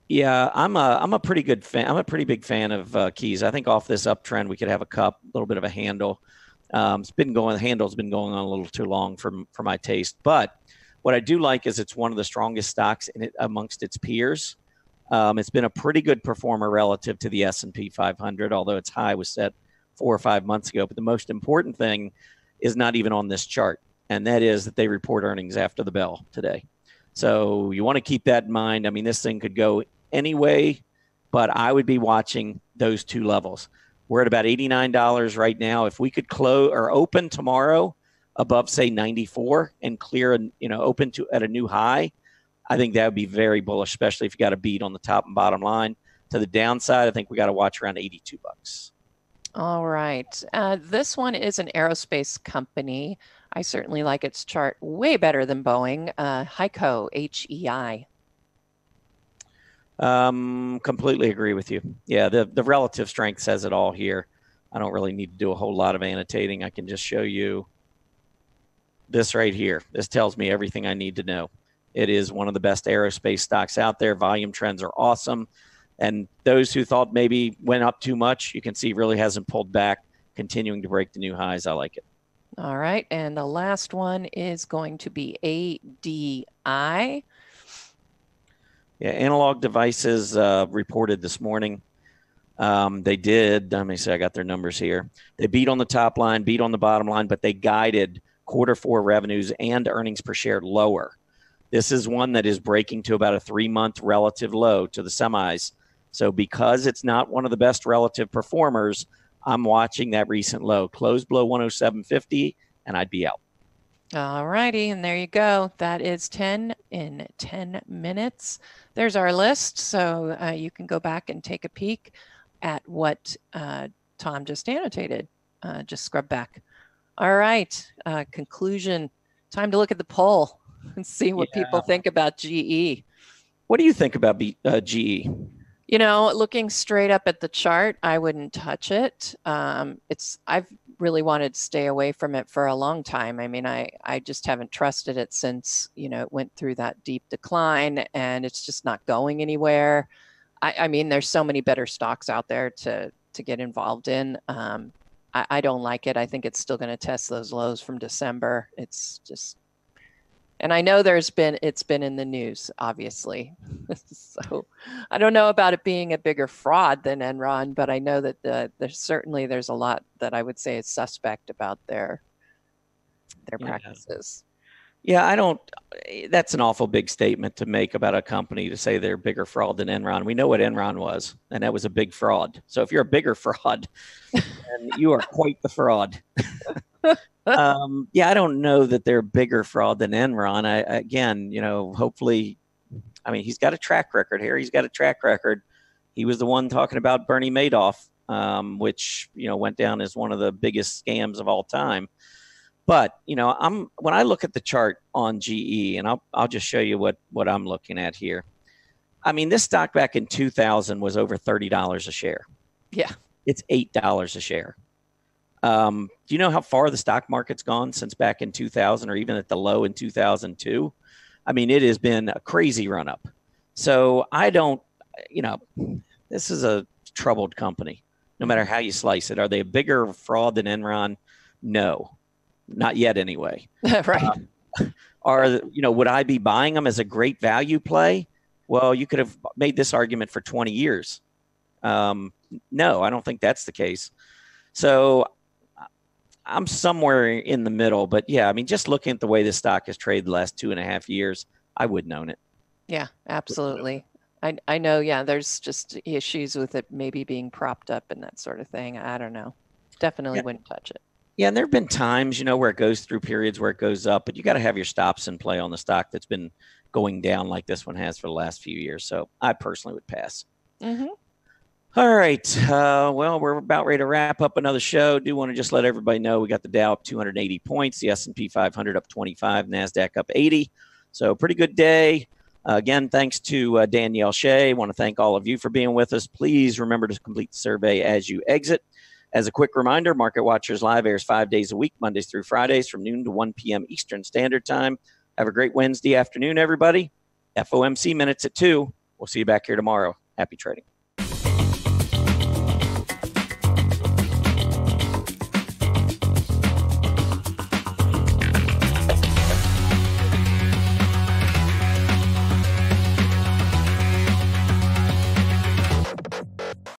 Yeah, I'm a pretty good fan. I'm a pretty big fan of keys. I think off this uptrend, we could have a little bit of a handle. The handle's been going on a little too long for my taste. But what I do like is it's one of the strongest stocks in it amongst its peers. It's been a pretty good performer relative to the S&P 500, although its high was set 4 or 5 months ago. But the most important thing is not even on this chart, and that is that they report earnings after the bell today. So you want to keep that in mind. I mean, this thing could go any way, but I would be watching those two levels. We're at about $89 right now. If we could close or open tomorrow above, say, 94 and clear, open to at a new high, I think that would be very bullish, especially if you got a beat on the top and bottom line. To the downside, I think we got to watch around $82. All right. This one is an aerospace company. I certainly like its chart way better than Boeing. HEICO, HEI. Completely agree with you. Yeah, the relative strength says it all here. I don't really need to do a whole lot of annotating. I can just show you this right here. This tells me everything I need to know. It is one of the best aerospace stocks out there. Volume trends are awesome. And those who thought maybe went up too much, you can see really hasn't pulled back, continuing to break the new highs. I like it. All right. And the last one is going to be ADI. Yeah, Analog Devices reported this morning. They did, let me see, I got their numbers here. They beat on the top line, beat on the bottom line, but they guided Q4 revenues and earnings per share lower. This is one that is breaking to about a 3-month relative low to the semis. So because it's not one of the best relative performers, I'm watching that recent low. Close below 107.50, and I'd be out. All righty, and there you go. That is 10 in 10 minutes. There's our list, so you can go back and take a peek at what Tom just annotated. Just scrub back. All right, conclusion. Time to look at the poll and see what people think about GE. What do you think about GE? You know, looking straight up at the chart, I wouldn't touch it. I've really wanted to stay away from it for a long time. I mean, I just haven't trusted it since, it went through that deep decline, and it's just not going anywhere. I mean, there's so many better stocks out there to get involved in. I don't like it. I think it's still going to test those lows from December. It's just, and I know it's been in the news, obviously. So I don't know about it being a bigger fraud than Enron, but I know that there's a lot that I would say is suspect about their practices. Yeah, that's an awful big statement to make about a company, to say they're a bigger fraud than Enron. We know what Enron was, and that was a big fraud. So if you're a bigger fraud, then you are quite the fraud. I don't know that they're a bigger fraud than Enron. Hopefully, he's got a track record here. He's got a track record. He was the one talking about Bernie Madoff, which, went down as one of the biggest scams of all time. But, when I look at the chart on GE, and I'll just show you what I'm looking at here. I mean, this stock back in 2000 was over $30 a share. Yeah. It's $8 a share. Do you know how far the stock market's gone since back in 2000, or even at the low in 2002? I mean, it has been a crazy run up. So I don't, this is a troubled company, no matter how you slice it. Are they a bigger fraud than Enron? No, not yet anyway. Right. Would I be buying them as a great value play? Well, you could have made this argument for 20 years. No, I don't think that's the case. So I'm somewhere in the middle, but just looking at the way this stock has traded the last 2.5 years, I wouldn't own it. Yeah, absolutely. I know. Yeah, there's just issues with it maybe being propped up and that sort of thing. I don't know. Definitely wouldn't touch it. Yeah, and there have been times, where it goes through periods where it goes up, but you got to have your stops in play on the stock that's been going down like this one has for the last few years. So I personally would pass. Mm-hmm. All right. Well, we're about ready to wrap up another show. Do want to just let everybody know we got the Dow up 280 points, the S&P 500 up 25, NASDAQ up 80. So pretty good day. Again, thanks to Danielle Shay. Want to thank all of you for being with us. Please remember to complete the survey as you exit. As a quick reminder, Market Watchers Live airs 5 days a week, Mondays through Fridays from noon to 1 p.m. Eastern Standard Time. Have a great Wednesday afternoon, everybody. FOMC minutes at 2. We'll see you back here tomorrow. Happy trading.